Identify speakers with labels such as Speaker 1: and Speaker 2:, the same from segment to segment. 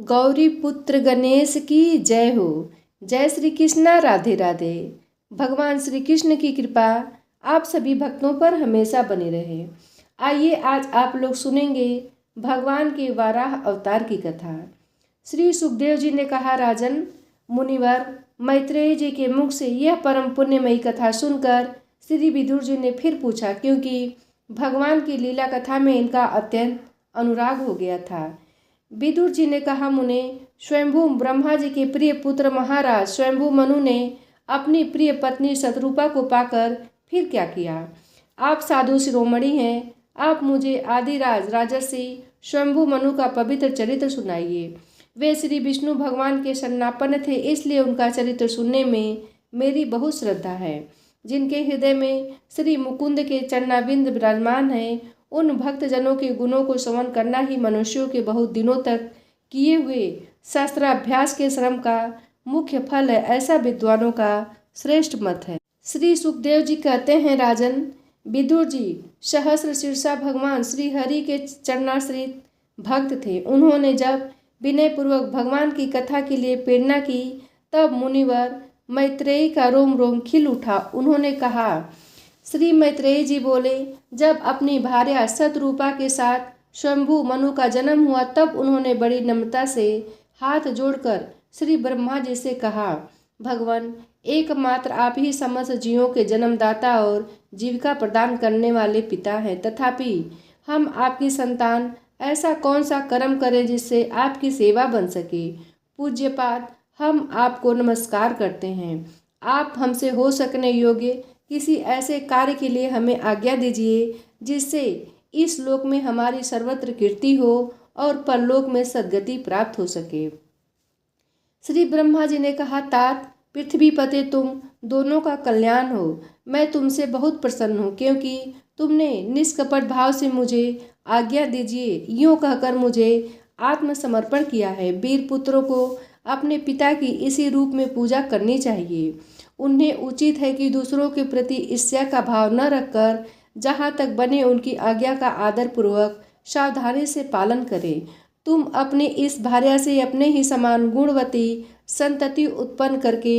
Speaker 1: गौरी पुत्र गणेश की जय हो। जय श्री कृष्णा, राधे राधे। भगवान श्री कृष्ण की कृपा आप सभी भक्तों पर हमेशा बनी रहे। आइए आज आप लोग सुनेंगे भगवान के वाराह अवतार की कथा। श्री सुखदेव जी ने कहा, राजन मुनिवर, मैत्रेय जी के मुख से यह परम पुण्यमयी कथा सुनकर श्री विदुर जी ने फिर पूछा, क्योंकि भगवान की लीला कथा में इनका अत्यंत अनुराग हो गया था। विदुर जी ने कहा, मुने, स्वयंभू ब्रह्मा जी के प्रिय पुत्र महाराज स्वयंभू मनु ने अपनी प्रिय पत्नी शतरूपा को पाकर फिर क्या किया? आप साधु शिरोमणि हैं, आप मुझे आदिराज राजर्षि स्वयंभू मनु का पवित्र चरित्र सुनाइए। वे श्री विष्णु भगवान के शरणापन्न थे, इसलिए उनका चरित्र सुनने में मेरी बहुत श्रद्धा है। जिनके हृदय में श्री मुकुंद के चरणाबिंद विराजमान हैं, उन भक्तजनों के गुणों को श्रवण करना ही मनुष्यों के बहुत दिनों तक किए हुए शास्त्राभ्यास के श्रम का मुख्य फल है, ऐसा विद्वानों का श्रेष्ठ मत है। श्री सुखदेव जी कहते हैं, राजन विदुर जी सहस्र शीर्षा भगवान श्री हरि के चरणाश्रित भक्त थे। उन्होंने जब विनय पूर्वक भगवान की कथा के लिए प्रेरणा की, तब मुनिवर मैत्रेयी का रोम रोम खिल उठा। उन्होंने कहा, श्री मैत्रेयी जी बोले, जब अपनी भार्या शतरूपा के साथ स्वयंभू मनु का जन्म हुआ, तब उन्होंने बड़ी नम्रता से हाथ जोड़कर श्री ब्रह्मा जी से कहा, भगवान एकमात्र आप ही समस्त जीवों के जन्मदाता और जीविका प्रदान करने वाले पिता हैं, तथापि हम आपकी संतान ऐसा कौन सा कर्म करें जिससे आपकी सेवा बन सके। पूज्यपाद, हम आपको नमस्कार करते हैं। आप हमसे हो सकने योग्य किसी ऐसे कार्य के लिए हमें आज्ञा दीजिए जिससे इस लोक में हमारी सर्वत्र कीर्ति हो और परलोक में सद्गति प्राप्त हो सके। श्री ब्रह्मा जी ने कहा, तात पृथ्वीपते, तुम दोनों का कल्याण हो। मैं तुमसे बहुत प्रसन्न हूँ, क्योंकि तुमने निष्कपट भाव से मुझे आज्ञा दीजिए यूँ कहकर मुझे आत्मसमर्पण किया है। वीर पुत्रों को अपने पिता की इसी रूप में पूजा करनी चाहिए। उन्हें उचित है कि दूसरों के प्रति ईर्ष्या का भाव न रखकर जहाँ तक बने उनकी आज्ञा का आदर पूर्वक सावधानी से पालन करें। तुम अपनी इस भार्या से अपने ही समान गुणवती संतति उत्पन्न करके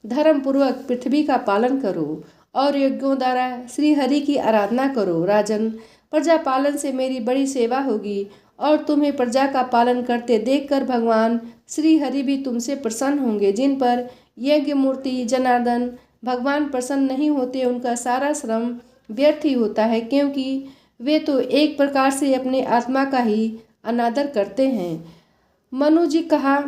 Speaker 1: धर्म पूर्वक पृथ्वी का पालन करो और यज्ञों द्वारा श्री हरि की आराधना करो। राजन, प्रजा पालन से मेरी बड़ी सेवा होगी और तुम्हें प्रजा का पालन करते देखकर भगवान श्री हरि भी तुमसे प्रसन्न होंगे। जिन पर यज्ञ मूर्ति जनार्दन भगवान प्रसन्न नहीं होते, उनका सारा श्रम व्यर्थ ही होता है, क्योंकि वे तो एक प्रकार से अपने आत्मा का ही अनादर करते हैं। मनु जी कहा,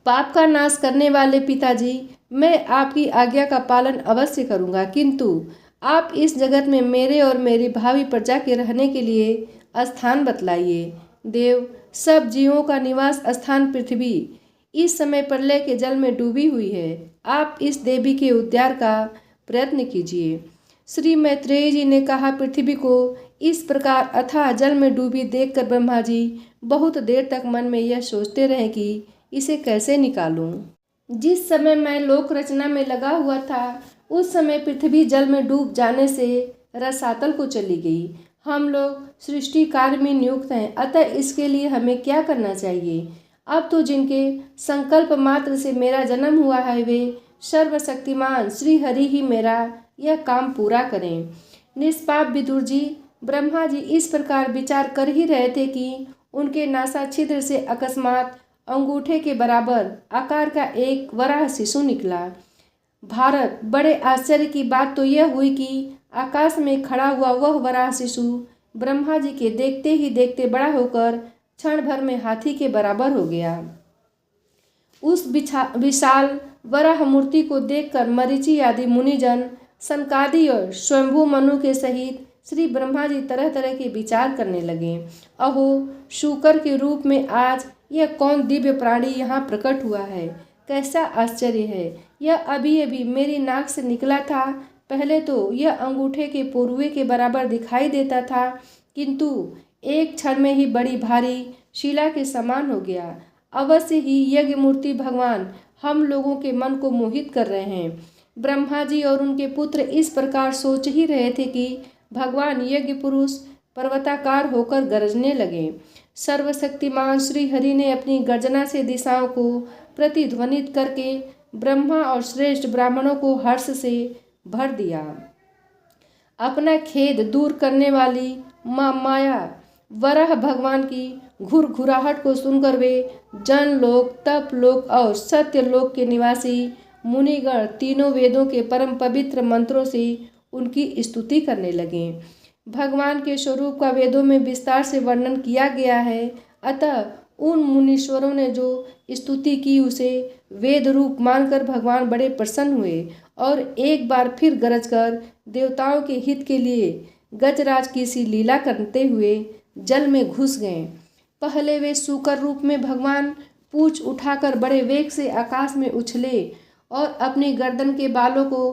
Speaker 1: पाप का नाश करने वाले पिताजी, मैं आपकी आज्ञा का पालन अवश्य करूँगा, किंतु आप इस जगत में मेरे और मेरी भावी प्रजा के रहने के लिए स्थान बतलाइए। देव, सब जीवों का निवास स्थान पृथ्वी इस समय प्रलय के जल में डूबी हुई है। आप इस देवी के उद्धार का प्रयत्न कीजिए। श्री मैत्रेयी जी ने कहा, पृथ्वी को इस प्रकार अथाह जल में डूबी देखकर ब्रह्मा जी बहुत देर तक मन में यह सोचते रहे कि इसे कैसे निकालूं। जिस समय मैं लोक रचना में लगा हुआ था, उस समय पृथ्वी जल में डूब जाने से रसातल को चली गई। हम लोग सृष्टि कार्य में नियुक्त हैं, अतः इसके लिए हमें क्या करना चाहिए? अब तो जिनके संकल्प मात्र से मेरा जन्म हुआ है, वे सर्वशक्तिमान श्री हरि ही मेरा यह काम पूरा करें। निष्पाप विदुर जी, ब्रह्मा जी इस प्रकार विचार कर ही रहे थे कि उनके नासा छिद्र से अकस्मात अंगूठे के बराबर आकार का एक वराह शिशु निकला। भारत, बड़े आश्चर्य की बात तो यह हुई कि आकाश में खड़ा हुआ वह वराह शिशु ब्रह्मा जी के देखते ही देखते बड़ा होकर क्षण भर में हाथी के बराबर हो गया। उस विशाल वराह मूर्ति को देखकर मरीचि आदि मुनिजन, सनकादि और स्वयंभू मनु के सहित श्री ब्रह्मा जी तरह तरह के विचार करने लगे। अहो, शूकर के रूप में आज यह कौन दिव्य प्राणी यहाँ प्रकट हुआ है? कैसा आश्चर्य है! यह अभी अभी मेरी नाक से निकला था। पहले तो यह अंगूठे के पोरुए के बराबर दिखाई देता था, किंतु एक क्षण में ही बड़ी भारी शिला के समान हो गया। अवश्य ही यज्ञ मूर्ति भगवान हम लोगों के मन को मोहित कर रहे हैं। ब्रह्मा जी और उनके पुत्र इस प्रकार सोच ही रहे थे कि भगवान यज्ञ पुरुष पर्वताकार होकर गरजने लगे। सर्वशक्तिमान श्री हरि ने अपनी गर्जना से दिशाओं को प्रतिध्वनित करके ब्रह्मा और श्रेष्ठ ब्राह्मणों को हर्ष से भर दिया। अपना खेद दूर करने वाली माँ माया वराह भगवान की घुरघुराहट को सुनकर वे जनलोक, तपलोक और सत्यलोक के निवासी मुनिगण तीनों वेदों के परम पवित्र मंत्रों से उनकी स्तुति करने लगे। भगवान के स्वरूप का वेदों में विस्तार से वर्णन किया गया है, अतः उन मुनीश्वरों ने जो स्तुति की उसे वेद रूप मानकर भगवान बड़े प्रसन्न हुए और एक बार फिर गरज कर देवताओं के हित के लिए गजराज की सी लीला करते हुए जल में घुस गए। पहले वे सूकर रूप में भगवान पूंछ उठाकर बड़े वेग से आकाश में उछले और अपनी गर्दन के बालों को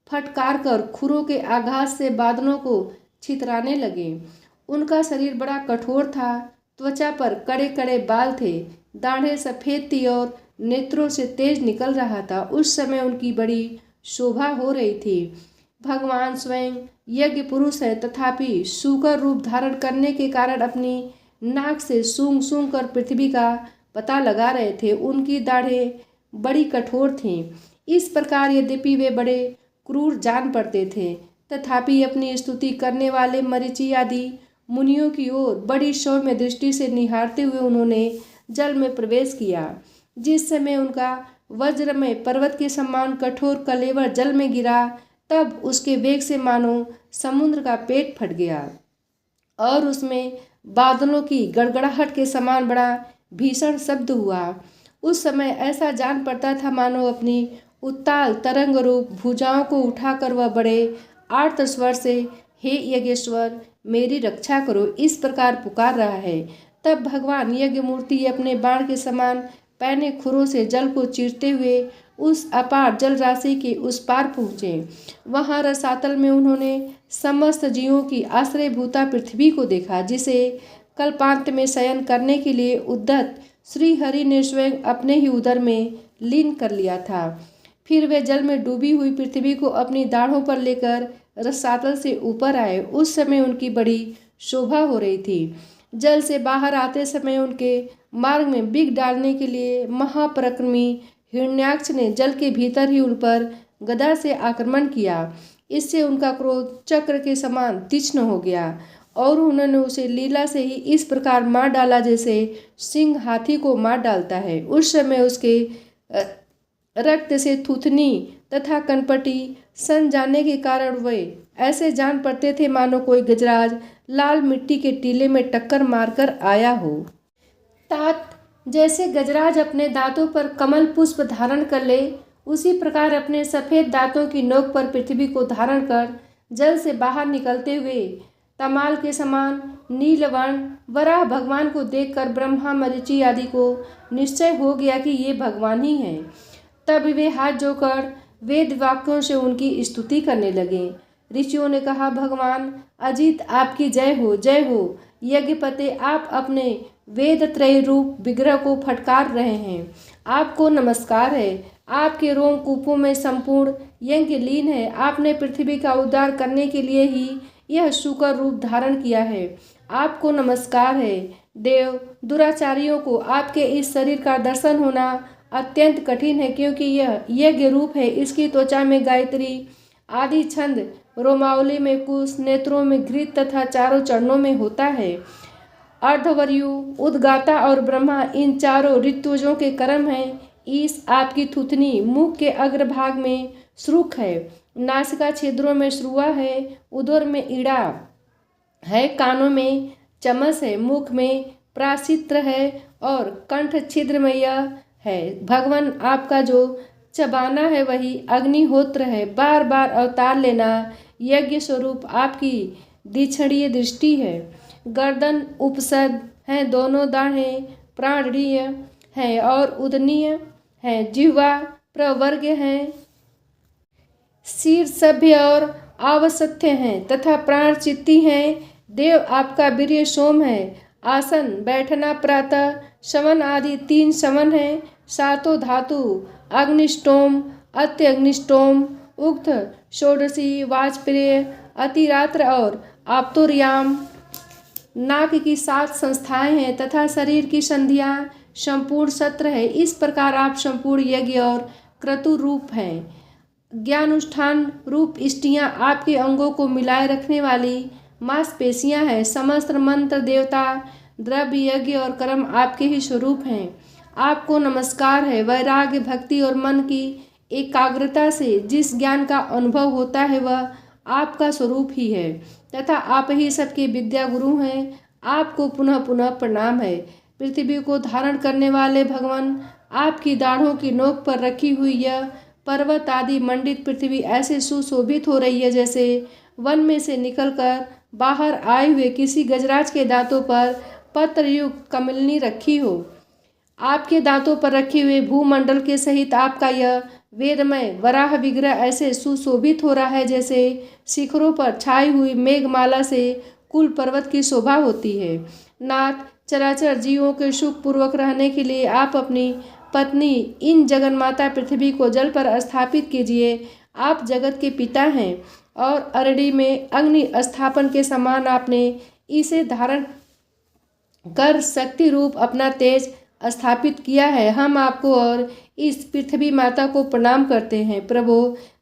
Speaker 1: फटकार कर खुरों के आघात से बादलों को छितराने लगे। उनका शरीर बड़ा कठोर था, त्वचा पर कड़े कड़े बाल थे, दाढ़ें सफ़ेद थी और नेत्रों से तेज निकल रहा था। उस समय उनकी बड़ी शोभा हो रही थी। भगवान स्वयं यज्ञ पुरुष है, तथापि सूकर रूप धारण करने के कारण अपनी नाक से सूंघ सूंघ कर पृथ्वी का पता लगा रहे थे। उनकी दाढ़ें बड़ी कठोर थीं। इस प्रकार यद्यपि वे बड़े क्रूर जान पड़ते थे, तथापि अपनी स्तुति करने वाले मरीचि आदि मुनियों की ओर बड़ी सौम्य दृष्टि से निहारते हुए उन्होंने जल में प्रवेश किया। जिस समय उनका वज्रमय पर्वत के समान कठोर कलेवर जल में गिरा, तब उसके वेग से मानो समुद्र का पेट फट गया और उसमें बादलों की गड़गड़ाहट के समान बड़ा भीषण शब्द हुआ। उस समय ऐसा जान पड़ता था मानो अपनी उत्ताल तरंग रूप भुजाओं को उठाकर वह बड़े आर्त स्वर से हे यज्ञेश्वर मेरी रक्षा करो इस प्रकार पुकार रहा है। तब भगवान यज्ञ मूर्ति अपने बाण के समान पैने खुरों से जल को चीरते हुए उस अपार जल राशि के उस पार पहुँचे। वहाँ रसातल में उन्होंने समस्त जीवों की आश्रयभूता पृथ्वी को देखा, जिसे कल्पांत में शयन करने के लिए उद्यत श्री हरि ने स्वयं अपने ही उदर में लीन कर लिया था। फिर वे जल में डूबी हुई पृथ्वी को अपनी दाढ़ों पर लेकर रसातल से ऊपर आए। उस समय उनकी बड़ी शोभा हो रही थी। जल से बाहर आते समय उनके मार्ग में बिग डालने के लिए महापराक्रमी हिरण्याक्ष ने जल के भीतर ही उन पर गदा से आक्रमण किया। इससे उनका क्रोध चक्र के समान तीक्ष्ण हो गया और उन्होंने उसे लीला से ही इस प्रकार मार डाला जैसे सिंह हाथी को मार डालता है। उस समय उसके रक्त से थूथनी तथा कनपटी सन जाने के कारण वे ऐसे जान पड़ते थे मानो कोई गजराज लाल मिट्टी के टीले में टक्कर मारकर आया हो। तात जैसे गजराज अपने दांतों पर कमल पुष्प धारण कर ले, उसी प्रकार अपने सफ़ेद दांतों की नोक पर पृथ्वी को धारण कर जल से बाहर निकलते हुए तमाल के समान नीलवर्ण वराह भगवान को देखकर ब्रह्मा मरीचि आदि को निश्चय हो गया कि ये भगवान ही हैं। तब वे हाथ जोड़कर वेद वाक्यों से उनकी स्तुति करने लगे। ऋषियों ने कहा, भगवान अजित आपकी जय हो, जय हो। यज्ञपते आप अपने वेद त्रय रूप विग्रह को फटकार रहे हैं, आपको नमस्कार है। आपके रोम कूपों में संपूर्ण यज्ञ लीन है। आपने पृथ्वी का उद्धार करने के लिए ही यह शूकर रूप धारण किया है, आपको नमस्कार है। देव दुराचारियों को आपके इस शरीर का दर्शन होना अत्यंत कठिन है, क्योंकि यह यज्ञ रूप है। इसकी त्वचा में गायत्री आदि छंद, रोमावली में कुश, नेत्रों में घृत तथा चारों चरणों में होता है। अर्धवर्यु, उद्गाता और ब्रह्मा इन चारों ऋत्विजों के कर्म हैं। ईश आपकी थूथनी, मुख के अग्रभाग में श्रुख है, नासिका छिद्रों में श्रुआ है, उदर में ईड़ा है, कानों में चमस है, मुख में प्राशित्र है और कंठ छिद्र में यह है। भगवान आपका जो चबाना है वही अग्निहोत्र है। बार बार अवतार लेना यज्ञ स्वरूप आपकी दीक्षणीय दृष्टि है। गर्दन उपसद हैं, दोनों दाढ़ें प्राणीय हैं और उदनीय हैं, जिह्वा प्रवर्ग हैं, सिर सभ्य और आवसत्य हैं तथा प्राण चित्ती हैं। देव आपका वीर्य सोम है। आसन बैठना प्रातः शवन आदि 3 शवन हैं। सातों धातु अग्निष्टोम, अत्य अग्निष्टोम, उक्त षोडशी, वाजपेय, अतिरात्र और आप्तोर्याम नाक की 7 संस्थाएं हैं तथा शरीर की संधियां संपूर्ण सत्र है। इस प्रकार आप संपूर्ण यज्ञ और क्रतु रूप हैं। ज्ञानुष्ठान रूप इष्टियाँ आपके अंगों को मिलाए रखने वाली मांसपेशियाँ हैं। समस्त मंत्र, देवता, द्रव्य, यज्ञ और कर्म आपके ही स्वरूप हैं। आपको नमस्कार है। वैराग्य, भक्ति और मन की एकाग्रता से जिस ज्ञान का अनुभव होता है वह आपका स्वरूप ही है तथा आप ही सबके विद्या गुरु हैं। आपको पुनः पुनः प्रणाम है। पृथ्वी को धारण करने वाले भगवान, आपकी दाढ़ों की नोक पर रखी हुई यह पर्वत आदि मंडित पृथ्वी ऐसे सुशोभित हो रही है जैसे वन में से निकलकर बाहर आए हुए किसी गजराज के दांतों पर पत्रयुक्त कमलनी रखी हो। आपके दांतों पर रखे हुए भूमंडल के सहित आपका यह वेदमय वराह विग्रह ऐसे सुशोभित हो रहा है जैसे शिखरों पर छाई हुई मेघमाला से कुल पर्वत की शोभा होती है। नाथ, चराचर जीवों के सुख पूर्वक रहने के लिए आप अपनी पत्नी इन जगन्माता पृथ्वी को जल पर स्थापित कीजिए। आप जगत के पिता हैं और अरणी में अग्नि स्थापन के समान आपने इसे धारण कर शक्ति रूप अपना तेज स्थापित किया है। हम आपको और इस पृथ्वी माता को प्रणाम करते हैं। प्रभु,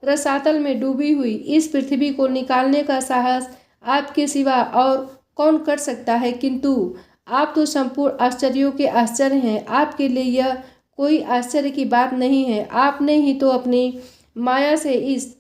Speaker 1: रसातल में डूबी हुई इस पृथ्वी को निकालने का साहस आपके सिवा और कौन कर सकता है? किंतु आप तो संपूर्ण आश्चर्यों के आश्चर्य हैं। आपके लिए यह कोई आश्चर्य की बात नहीं है। आपने ही तो अपनी माया से इस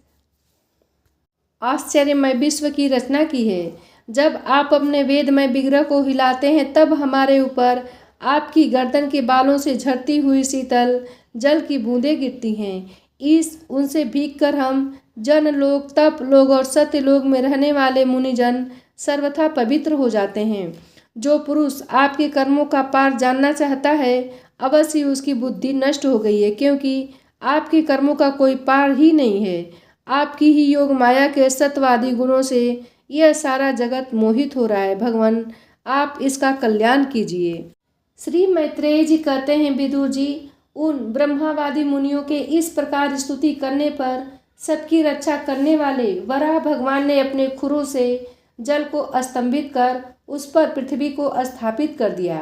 Speaker 1: आश्चर्यमय विश्व की रचना की है। जब आप अपने वेदमय विग्रह को हिलाते हैं तब हमारे ऊपर आपकी गर्दन के बालों से झरती हुई शीतल जल की बूंदें गिरती हैं। उनसे भीगकर हम जन लोग, तप लोग और सत्य लोग में रहने वाले मुनिजन सर्वथा पवित्र हो जाते हैं। जो पुरुष आपके कर्मों का पार जानना चाहता है अवश्य ही उसकी बुद्धि नष्ट हो गई है, क्योंकि आपके कर्मों का कोई पार ही नहीं है। आपकी ही योग माया के सत्वादी गुणों से यह सारा जगत मोहित हो रहा है। भगवान, आप इसका कल्याण कीजिए। श्री मैत्रेय जी कहते हैं, विदुर जी, उन ब्रह्मावादी मुनियों के इस प्रकार स्तुति करने पर सबकी रक्षा करने वाले वराह भगवान ने अपने खुरों से जल को स्तंभित कर उस पर पृथ्वी को स्थापित कर दिया।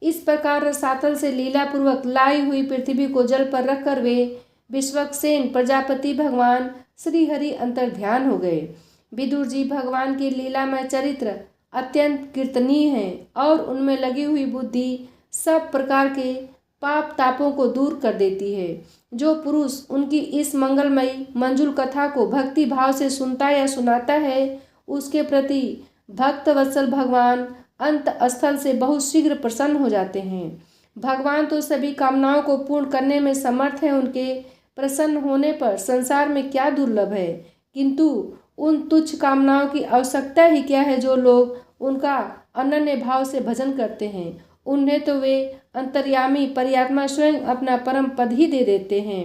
Speaker 1: इस प्रकार रसातल से लीलापूर्वक लाई हुई पृथ्वी को जल पर रखकर वे विश्वक्सेन प्रजापति भगवान श्री हरि अंतर्ध्यान हो गए। विदुर जी, भगवान की लीलामय चरित्र अत्यंत कीर्तनीय है और उनमें लगी हुई बुद्धि सब प्रकार के पाप तापों को दूर कर देती है। जो पुरुष उनकी इस मंगलमयी मंजुल कथा को भक्ति भाव से सुनता या सुनाता है उसके प्रति भक्त वत्सल भगवान अंत स्थल से बहुत शीघ्र प्रसन्न हो जाते हैं। भगवान तो सभी कामनाओं को पूर्ण करने में समर्थ हैं। उनके प्रसन्न होने पर संसार में क्या दुर्लभ है, किंतु उन तुच्छ कामनाओं की आवश्यकता ही क्या है। जो लोग उनका अनन्य भाव से भजन करते हैं उन्हें तो वे अंतर्यामी परमात्मा स्वयं अपना परम पद ही दे देते हैं।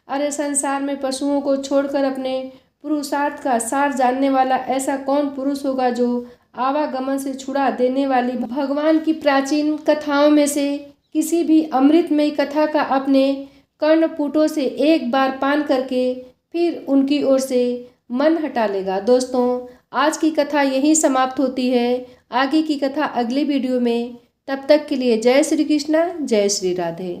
Speaker 1: अरे संसार में पशुओं को छोड़कर अपने पुरुषार्थ का सार जानने वाला ऐसा कौन पुरुष होगा जो आवागमन से छुड़ा देने वाली भगवान की प्राचीन कथाओं में से किसी भी अमृतमयी कथा का अपने कर्णपुटों से एक बार पान करके फिर उनकी ओर से मन हटा लेगा। दोस्तों, आज की कथा यहीं समाप्त होती है। आगे की कथा अगले वीडियो में। तब तक के लिए जय श्री कृष्णा, जय श्री राधे।